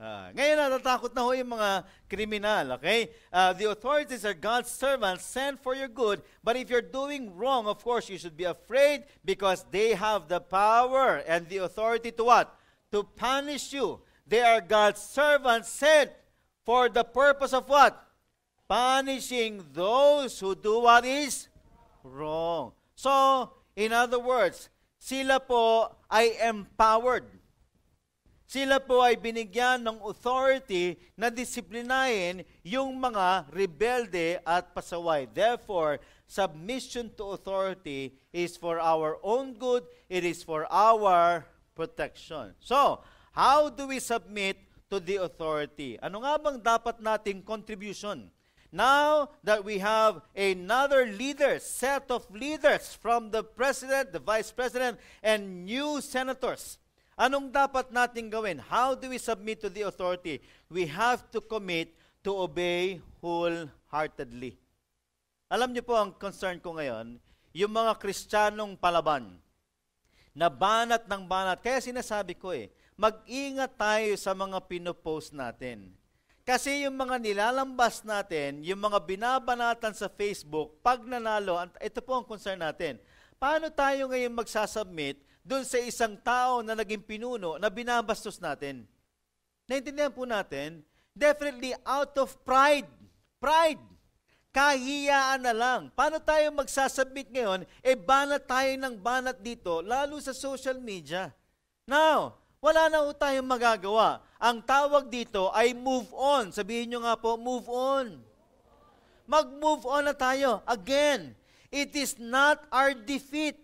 Ngayon natatakot na ho yung mga kriminal, okay? The authorities are God's servants sent for your good, but if you're doing wrong, of course, you should be afraid because they have the power and the authority to what? To punish you. They are God's servants sent for the purpose of what? Punishing those who do what is wrong. So, in other words, sila po ay empowered. Sila po ay binigyan ng authority na disiplinahin yung mga rebelde at pasaway. Therefore, submission to authority is for our own good. It is for our protection. So, how do we submit to the authority? Ano nga bang dapat nating contribution? Now that we have another leader, set of leaders from the president, the vice president, and new senators, anong dapat nating gawin? How do we submit to the authority? We have to commit to obey wholeheartedly. Alam niyo po ang concern ko ngayon, yung mga Kristiyanong palaban, na banat ng banat. Kaya sinasabi ko mag-ingat tayo sa mga pinopost natin. Kasi yung mga nilalambas natin, yung mga binabanatan sa Facebook, pag nanalo, ito po ang concern natin. Paano tayo ngayon magsasubmit doon sa isang tao na naging pinuno na binabastos natin? Naintindihan po natin, definitely out of pride. Pride. Kahiyaan na lang. Paano tayo magsasubmit ngayon? Banat tayo ng banat dito, lalo sa social media. Now, wala na po tayong magagawa. Ang tawag dito ay move on. Sabihin nyo nga po, move on. Mag-move on na tayo. Again, it is not our defeat.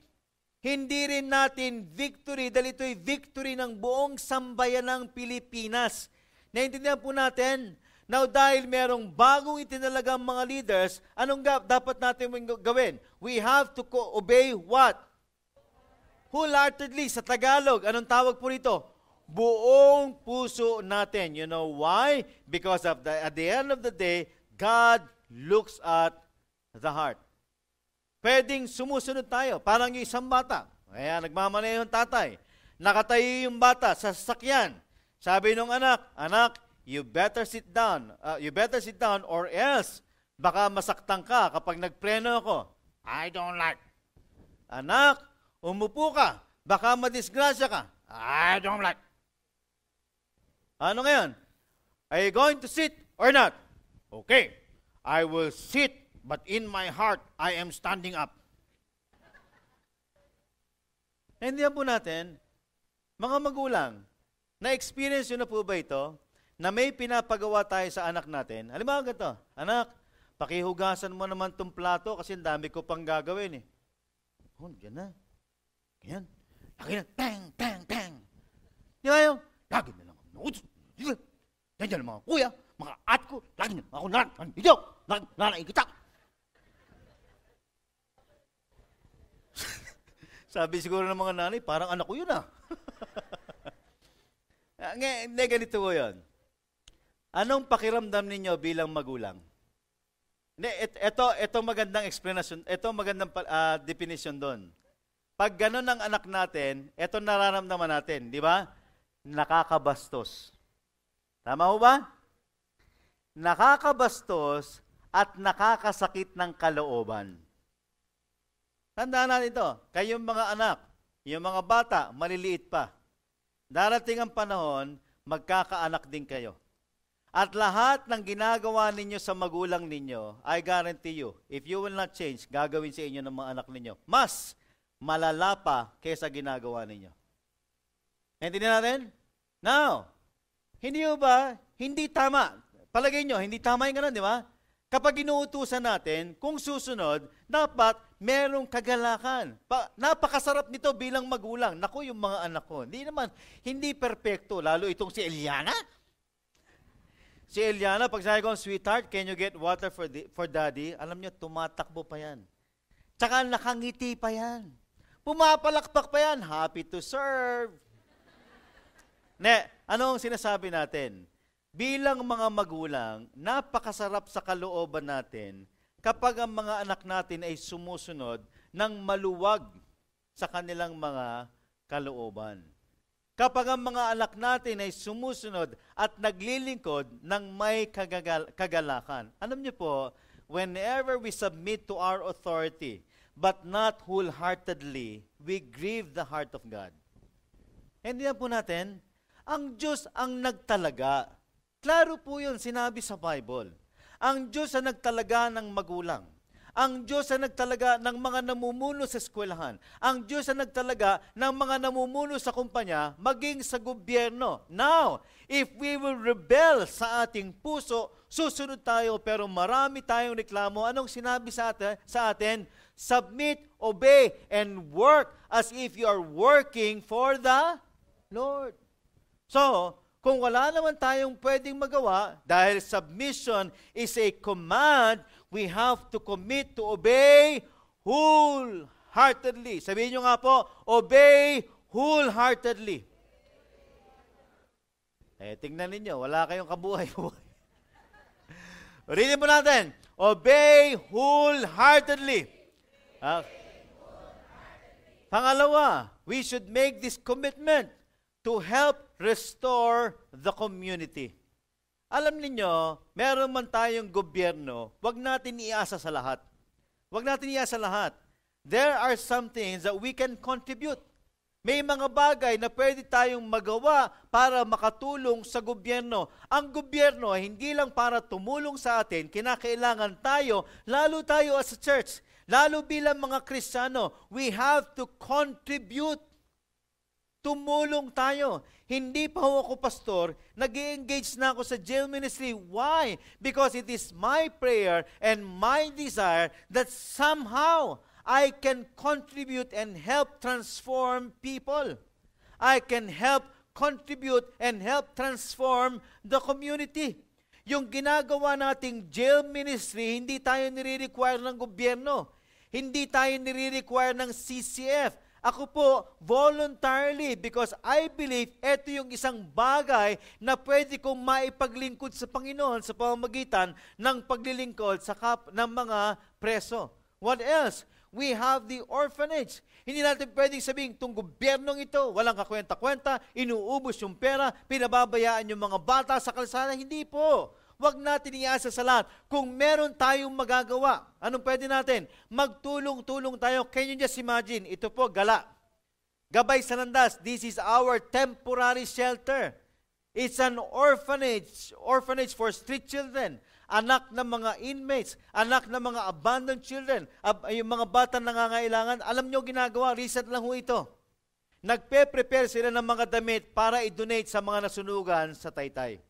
Hindi rin natin victory dahil ito'y victory ng buong sambayan ng Pilipinas. Naintindihan po natin? Now, dahil merong bagong itinalagang mga leaders, anong dapat natin gawin? We have to obey what? Wholeheartedly. Sa Tagalog, anong tawag po rito? Buong puso natin. You know why? Because at the end of the day, God looks at the heart. Pwedeng sumusunod tayo, parang yung isang bata. Kaya nagmamaneho yung tatay. Nakatayo yung bata sa sasakyan. Sabi nung anak, you better sit down. You better sit down or else baka masaktan ka kapag nagpreno ako. I don't like. Anak, umupo ka. Baka madisgrasya ka. I don't like. Ano ngayon? Are you going to sit or not? Okay. I will sit, but in my heart, I am standing up. Naintindihan po natin, mga magulang, na-experience yun na po ba ito, na may pinapagawa tayo sa anak natin? Halimbawa ganito, anak, pakihugasan mo naman itong plato kasi ang dami ko pang gagawin . Oh, yan na. Ganyan. Lagi na, tang, tang, tang. Di ba yung, lagi na lang. Yan dyan mga kuya, mga at ko, lagi na ako nandito, nanain kita. Sabi siguro ng mga nanay, parang anak ko yun . Hindi, ganito po yun. Anong pakiramdam ninyo bilang magulang? Ito magandang explanation, ito magandang definition doon. Pag ganun ang anak natin, ito nararamdaman natin, di ba? Nakakabastos. Tama ho ba? Nakakabastos at nakakasakit ng kalooban. Tandaan natin ito, kayong mga anak, yung mga bata, maliliit pa. Darating ang panahon, magkakaanak din kayo. At lahat ng ginagawa ninyo sa magulang ninyo, I guarantee you, if you will not change, gagawin sa inyo ng mga anak ninyo. Mas malala pa kaysa ginagawa ninyo. Naintindihan natin? Now, hindi ba? Hindi tama. Palagay nyo, hindi tama yung ganun, di ba? Kapag inuutusan natin, kung susunod, dapat merong kagalakan. Napakasarap nito bilang magulang. Naku, yung mga anak ko. Hindi perpekto. Lalo itong si Eliana. Si Eliana, pag sabi ko, sweetheart, can you get water for daddy? Alam nyo, tumatakbo pa yan. Tsaka nakangiti pa yan. Pumapalakpak pa yan. Happy to serve. Anong sinasabi natin? Bilang mga magulang, napakasarap sa kalooban natin kapag ang mga anak natin ay sumusunod ng maluwag sa kanilang mga kalooban. kapag ang mga anak natin ay sumusunod at naglilingkod ng may kagalakan. Alam niyo po, whenever we submit to our authority, but not wholeheartedly, we grieve the heart of God. Hindi na po natin, ang Diyos ang nagtalaga. Klaro po yun, sinabi sa Bible. Ang Diyos ang nagtalaga ng magulang. Ang Diyos ang nagtalaga ng mga namumuno sa eskwelahan. Ang Diyos ang nagtalaga ng mga namumuno sa kumpanya, maging sa gobyerno. Now, if we will rebel sa ating puso, susunod tayo, pero marami tayong reklamo. Anong sinabi sa atin? Submit, obey, and work as if you are working for the Lord. So, kung wala naman tayong pwedeng magawa, dahil submission is a command, we have to commit to obey wholeheartedly. Sabihin nyo nga po, obey wholeheartedly. Tingnan ninyo, wala kayong kabuhay-buhay. Ulitin po natin, obey wholeheartedly. Pangalawa, we should make this commitment to help restore the community. Alam niyo, meron man tayong gobyerno, wag natin iasa sa lahat. Wag natin iasa lahat. There are some things that we can contribute. May mga bagay na pwede tayong magawa para makatulong sa gobyerno. Ang gobyerno ay hindi lang para tumulong sa atin, kinakailangan tayo, lalo tayo as a church, lalo bilang mga Kristiyano, we have to contribute. Tumulong tayo. Hindi pa ako pastor, nag-i-engage na ako sa jail ministry. Why? Because it is my prayer and my desire that somehow I can contribute and help transform people. I can help contribute and help transform the community. Yung ginagawa nating jail ministry, hindi tayo nire-require ng gobyerno. Hindi tayo nire-require ng CCF. Ako po, voluntarily, because I believe ito yung isang bagay na pwede kong maipaglingkod sa Panginoon sa pamamagitan ng paglilingkod ng mga preso. What else? We have the orphanage. Hindi natin pwedeng sabihin, itong gobyernong ito, walang kakwenta-kwenta, inuubos yung pera, pinababayaan yung mga bata sa kalsada. Hindi po. Huwag natin iasa sa lahat. Kung meron tayong magagawa, anong pwede natin? Magtulong-tulong tayo. Can you just imagine? Ito po, gala. Gabay Sanandas, this is our temporary shelter. It's an orphanage for street children. Anak ng mga inmates, anak ng mga abandoned children, yung mga batang nangangailangan. Alam nyo ginagawa, recent lang ho ito. Nagpe-prepare sila ng mga damit para i-donate sa mga nasunugan sa Taytay.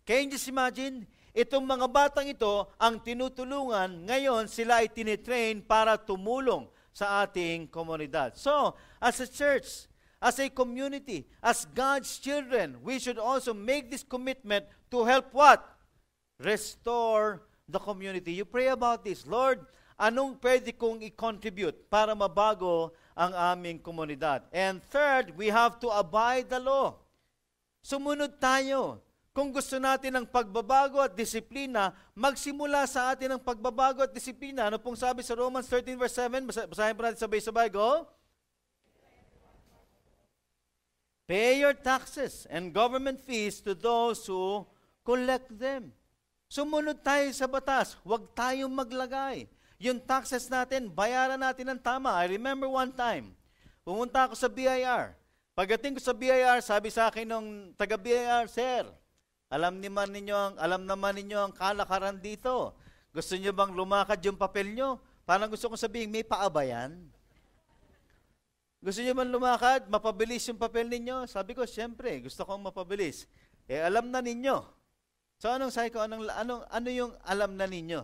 Can you just imagine? Itong mga batang ito, ang tinutulungan, ngayon sila ay tinitrain para tumulong sa ating komunidad. So, as a church, as a community, as God's children, we should also make this commitment to help what? Restore the community. You pray about this. Lord, anong pwede kong i-contribute para mabago ang aming komunidad? And third, we have to abide the law. Sumunod tayo. Kung gusto natin ng pagbabago at disiplina, magsimula sa atin ang pagbabago at disiplina. Ano pong sabi sa Romans 13 verse 7? Basahin po natin sabay-sabay. Go. Pay your taxes and government fees to those who collect them. Sumunod tayo sa batas. Huwag tayong maglagay. Yung taxes natin, bayaran natin ng tama. I remember one time, pumunta ako sa BIR. Pagdating ko sa BIR, sabi sa akin ng taga-BIR, Sir, alam naman ninyo ang kalakaran dito. Gusto niyo bang lumakad yung papel nyo? Parang gusto kong sabihin, may paa ba yan? Gusto niyo bang lumakad? Mapabilis yung papel ninyo? Sabi ko, siyempre, gusto kong mapabilis. Alam na ninyo. So, anong sabi ko? Ano yung alam na ninyo?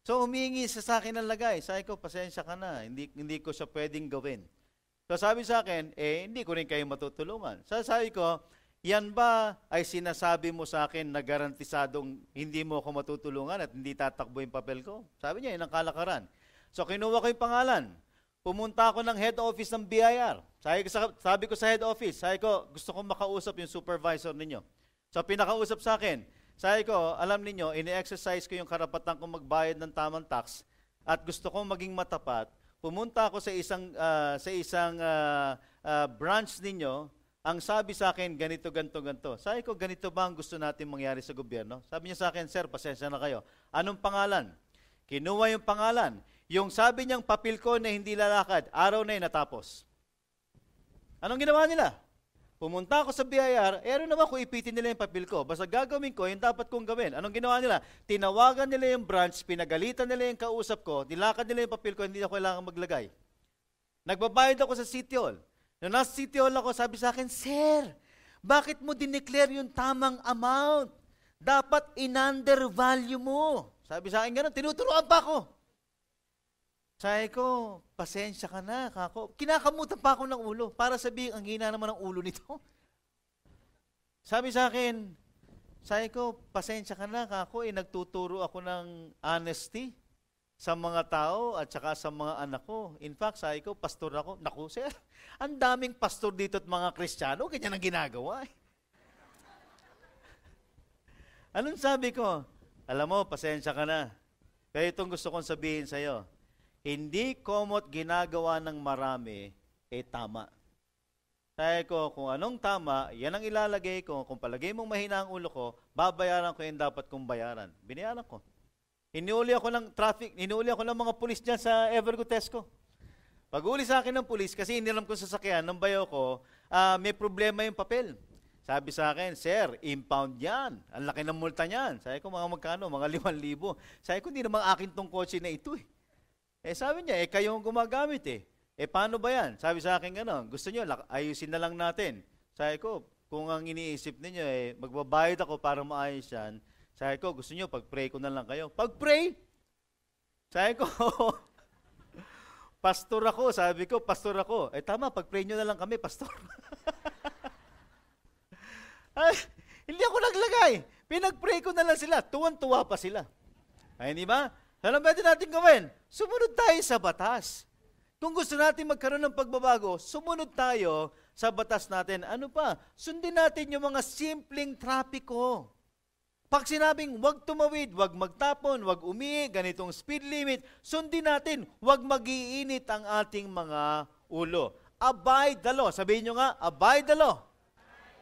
So, humingi sa akin ng lagay. Sabi ko, pasensya ka na. Hindi ko siya pwedeng gawin. So, sabi sa akin, hindi ko rin kayo matutulungan. So, sabi ko, yan ba ay sinasabi mo sa akin na garantisadong hindi mo ako matutulungan at hindi tatakbo yung papel ko? Sabi niya, yun ang kalakaran. So, kinuha ko yung pangalan. Pumunta ako ng head office ng BIR. Sabi ko sa head office, sabi ko, gusto kong makausap yung supervisor ninyo. So, pinakausap sa akin. Sabi ko, alam ninyo, ini-exercise ko yung karapatan kong magbayad ng tamang tax at gusto kong maging matapat. Pumunta ako sa isang branch ninyo ang sabi sa akin, ganito, ganito, ganito. Sabi ko, ganito ba ang gusto natin mangyari sa gobyerno? Sabi niya sa akin, sir, pasensya na kayo. Anong pangalan? Kinuha yung pangalan. Yung sabi niyang papel ko na hindi lalakad, araw na yun natapos. Anong ginawa nila? Pumunta ako sa BIR, ano naman kung ipitin nila yung papel ko? Basta gagawin ko, yung dapat kong gawin. Anong ginawa nila? Tinawagan nila yung branch, pinagalitan nila yung kausap ko, nilakad nila yung papel ko, hindi ako kailangan maglagay. Nagbabayad ako sa City Hall. Nung nasa City Hall ako, sabi sa akin, sir, bakit mo dineclare yung tamang amount? Dapat in-undervalue mo. Sabi sa akin gano'n, tinuturuan pa ako. Sabi ko, pasensya ka na, kako. Kinakamutan pa ako ng ulo para sabihin, ang hina naman ng ulo nito. Sabi sa akin, sabi ko, pasensya ka na, kako, nagtuturo ako ng honesty sa mga tao at saka sa mga anak ko. In fact, sabi ko, pastor ako. Naku, sir, ang daming pastor dito at mga Kristiyano, ganyan ang ginagawa. Anong sabi ko? Alam mo, pasensya ka na. Pero itong gusto kong sabihin sa'yo, hindi komot ginagawa ng marami, tama. Sabi ko, kung anong tama, yan ang ilalagay ko. Kung palagay mong mahina ang ulo ko, babayaran ko yung dapat kong bayaran. Binayaran ko. Inuuli ako ng traffic, inuuli ako ng mga pulis dyan sa Evergotesco. Pag-uli sa akin ng pulis, kasi iniram ko sa sasakyan ng bayo ko, may problema yung papel. Sabi sa akin, sir, impound yan. Ang laki ng multa niyan. Sabi ko, mga magkano? Mga 5,000. Sabi ko, hindi naman akin tong kotse na ito eh. Sabi niya, kayo ang gumagamit eh. Paano ba yan? Sabi sa akin gano'n, gusto niyo, ayusin na lang natin. Sabi ko, kung ang iniisip ninyo magbabayad ako para maayos yan, sabi ko, gusto niyo, pag-pray ko na lang kayo. Pag-pray? Sabi ko, pastor ako. Sabi ko, pastor ako. Tama, pag-pray nyo na lang kami, pastor. Ay, hindi ako naglagay. Pinag-pray ko na lang sila. Tuwan-tuwa pa sila. Ay, hindi ba? Ano pwede natin gawin? Sumunod tayo sa batas. Kung gusto natin magkaroon ng pagbabago, sumunod tayo sa batas natin. Ano pa? Sundin natin yung mga simpleng trapiko. Pag sinabing huwag tumawid, huwag magtapon, huwag ganitong speed limit, sundin natin, huwag mag-iinit ang ating mga ulo. Abide the law. Sabihin nyo nga, abide the law.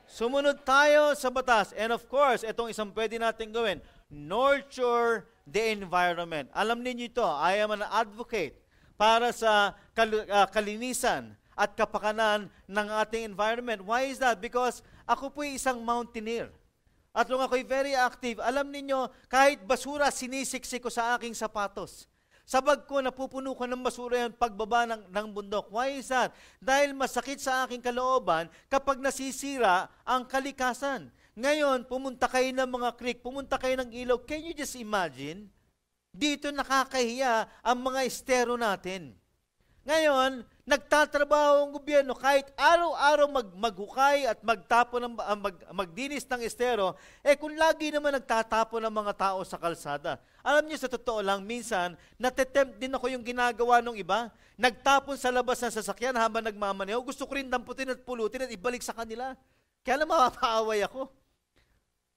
Sumunod tayo sa batas. And of course, itong isang pwede natin gawin, nurture the environment. Alam niyo ito, I am an advocate para sa kalinisan at kapakanan ng ating environment. Why is that? Because ako po'y isang mountaineer. At nung ako'y very active, alam ninyo, kahit basura, sinisiksik ko sa aking sapatos. Sa bag ko, napupuno ko ng basura yan pagbaba ng bundok. Why is that? Dahil masakit sa aking kalooban kapag nasisira ang kalikasan. Ngayon, pumunta kayo ng mga creek, pumunta kayo ng ilog. Can you just imagine? Dito nakakahiya ang mga estero natin. Ngayon, nagtatrabaho ang gobyerno kahit araw-araw maghukay at magdinis ng estero, kung lagi naman nagtatapon ng mga tao sa kalsada. Alam niyo, sa totoo lang, minsan, natetempt din ako yung ginagawa ng iba. Nagtapon sa labas ng sasakyan habang nagmamaneho. Gusto ko rin damputin at pulutin at ibalik sa kanila. Kaya lang mapapaaway ako.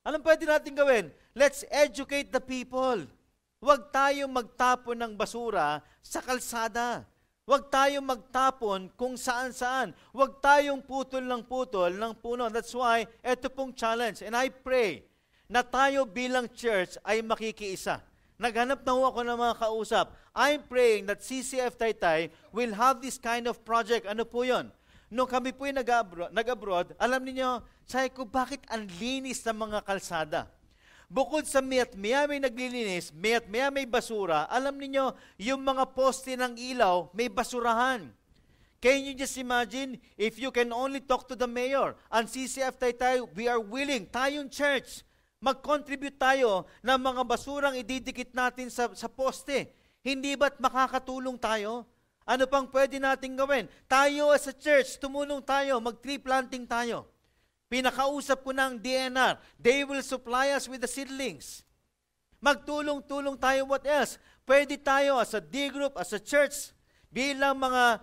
Alam pwede natin gawin? Let's educate the people. Huwag tayong magtapon ng basura sa kalsada. Huwag tayong magtapon kung saan-saan. Huwag tayong putol ng puno. That's why, ito pong challenge. And I pray na tayo bilang church ay makikiisa. Naghanap na ako ng mga kausap. I'm praying that CCF Taytay will have this kind of project. Ano po yun? Nung kami po yung nag-abroad, alam niyo, sabi ko, bakit ang linis ng mga kalsada? Bukod sa may naglilinis, may basura, alam niyo yung mga poste ng ilaw, may basurahan. Can you just imagine, if you can only talk to the mayor, and CCF Taytay, we are willing, tayong church, mag-contribute tayo ng mga basurang ididikit natin sa poste. Hindi ba't makakatulong tayo? Ano pang pwede natin gawin? Tayo as a church, tumulong tayo, mag-tree planting tayo. Pinakausap ko ng DNR. They will supply us with the seedlings. Magtulong-tulong tayo, what else? Pwede tayo as a D group, as a church, bilang mga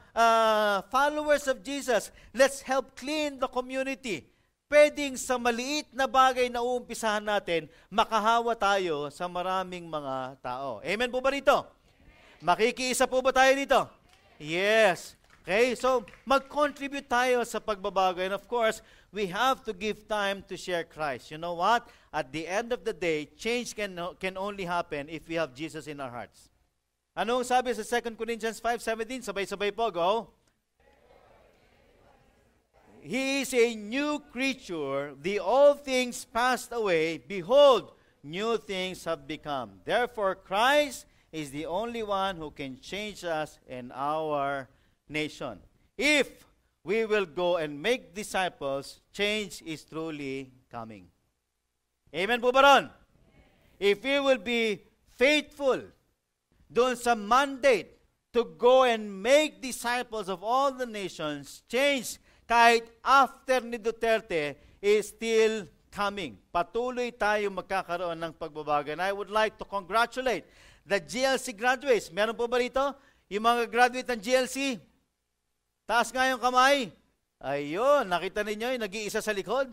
followers of Jesus, let's help clean the community. Pwedeng sa maliit na bagay na uumpisahan natin, makahawa tayo sa maraming mga tao. Amen po ba rito? Makikiisa po ba tayo dito? Yes. Okay? So, mag-contribute tayo sa pagbabago. And of course, we have to give time to share Christ. You know what? At the end of the day, change can only happen if we have Jesus in our hearts. Anong sabi sa 2 Corinthians 5:17? Sabay-sabay po, go. He is a new creature. The old things passed away. Behold, new things have become. Therefore, Christ is the only one who can change us and our nation. If we will go and make disciples, change is truly coming. Amen po ba ron? If we will be faithful doon sa mandate to go and make disciples of all the nations, change kahit after ni Duterte is still coming. Patuloy tayo magkakaroon ng pagbabago. And I would like to congratulate the GLC graduates. Meron po ba rito? Yung mga graduate ng GLC? Taas nga yung kamay. Ayun, nakita ninyo yung nag-iisa sa likod?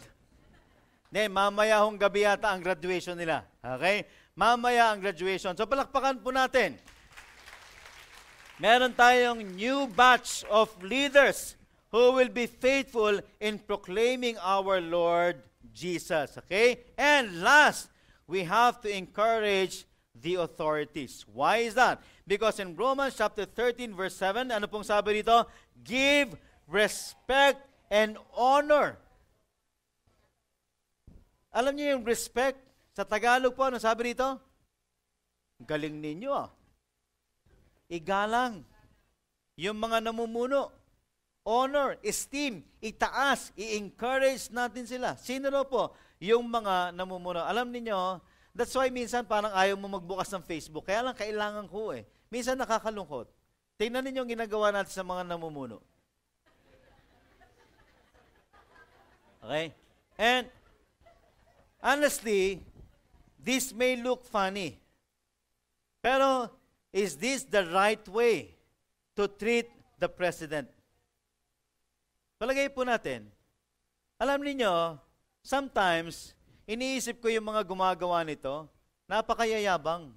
Mamaya hong gabi yata ang graduation nila. Okay? Mamaya ang graduation. So palakpakan po natin. Meron tayong new batch of leaders who will be faithful in proclaiming our Lord Jesus. Okay? And last, we have to encourage the authorities. Why is that? Because in Romans chapter 13 verse 7, ano pong sabi dito? Give respect and honor. Alam niyo yung respect? Sa Tagalog po, ano sabi dito? Galing ninyo ah. Igalang. Yung mga namumuno. Honor, esteem, itaas, i-encourage natin sila. Sino na po? Yung mga namumuno. Alam niyo, that's why minsan parang ayaw mo magbukas ng Facebook. Kaya lang kailangan ko eh. Minsan nakakalungkot. Tingnan ninyo yung ginagawa natin sa mga namumuno. Okay? And honestly, this may look funny. Pero is this the right way to treat the president? Palagay po natin, alam niyo, sometimes, iniisip ko yung mga gumagawa nito, napakayayabang.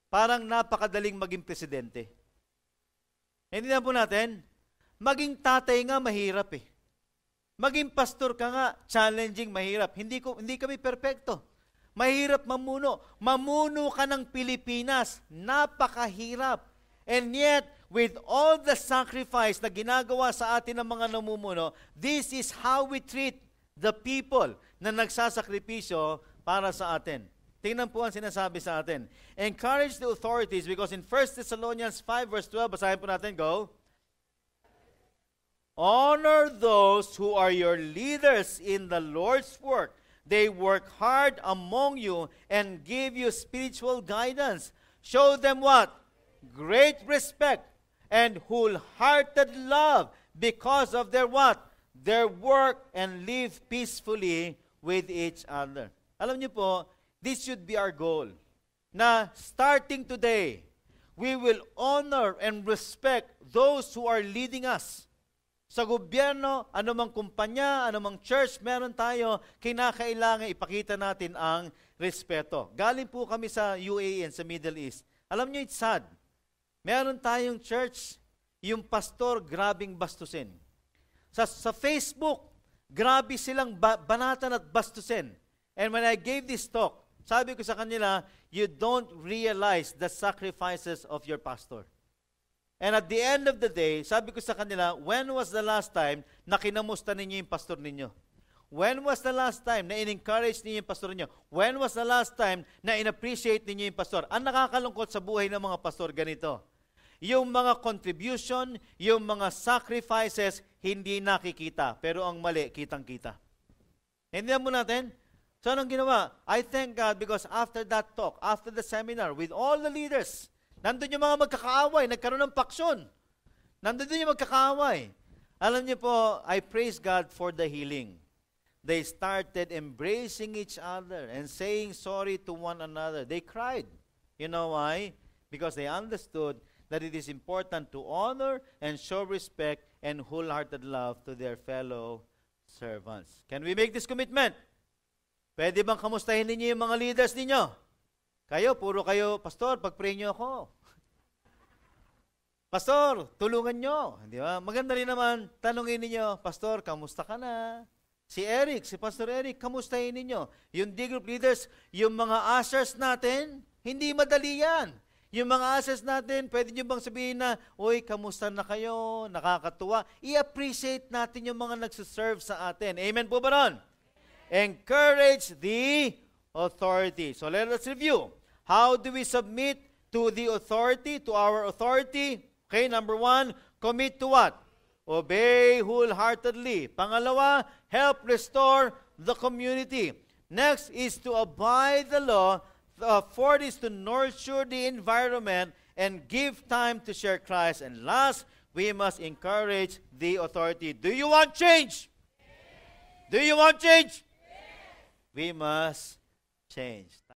Parang napakadaling maging presidente. Hindi na po natin, maging tatay nga mahirap eh. Maging pastor ka nga, challenging, mahirap. Hindi kami perpekto. Mahirap mamuno. Mamuno ka ng Pilipinas, napakahirap. And yet, with all the sacrifice na ginagawa sa atin ng mga namumuno, this is how we treat the people na nagsasakripisyo para sa atin. Tingnan po ang sinasabi sa atin. Encourage the authorities because in 1 Thessalonians 5 verse 12, basahin po natin, go. Honor those who are your leaders in the Lord's work. They work hard among you and give you spiritual guidance. Show them what? Great respect and wholehearted love because of their what? Their work and live peacefully with each other. Alam niyo po, this should be our goal. Na starting today, we will honor and respect those who are leading us. Sa gobyerno, anumang kumpanya, anumang church, meron tayo, kinakailangan ipakita natin ang respeto. Galing po kami sa UAE and sa Middle East. Alam niyo, it's sad. Meron tayong church, yung pastor, grabing bastusin. Sa Facebook, grabe silang banatan at bastusin. And when I gave this talk, sabi ko sa kanila, you don't realize the sacrifices of your pastor. And at the end of the day, sabi ko sa kanila, when was the last time na kinamusta ninyo yung pastor ninyo? When was the last time na in-encourage ninyo yung pastor ninyo? When was the last time na in-appreciate ninyo yung pastor? Ang nakakalungkot sa buhay ng mga pastor, ganito. Yung mga contribution, yung mga sacrifices, hindi nakikita. Pero ang mali, kitang-kita. Hindihan mo natin? So anong ginawa? I thank God because after that talk, after the seminar, with all the leaders, nandun yung mga magkakaaway, nagkaroon ng paksyon. Nandun yung magkakaaway. Alam niyo po, I praise God for the healing. They started embracing each other and saying sorry to one another. They cried. You know why? Because they understood that it is important to honor and show respect and wholehearted love to their fellow servants. Can we make this commitment? Pwede bang kamustahin ninyo yung mga leaders ninyo? Kayo, puro kayo, pastor, pag-pray niyo ako. Pastor, tulungan nyo. Di ba? Maganda rin naman, tanungin ninyo, Pastor, kamusta ka na? Si Eric, si Pastor Eric, kamustahin ninyo? Yung D-group leaders, yung mga ushers natin, hindi madali yan. Yung mga ushers natin, pwede nyo bang sabihin na, uy, kamusta na kayo? Nakakatuwa. I-appreciate natin yung mga nagsiserve sa atin. Amen po ba ron? Encourage the authority. So let us review. How do we submit to the authority, to our authority? Okay, number 1, commit to what? Obey wholeheartedly. Pangalawa, help restore the community. Next is to abide the law. Fourth is to nurture the environment and give time to share Christ. And last, we must encourage the authority. Do you want change? Yes. Do you want change? Yes. We must change.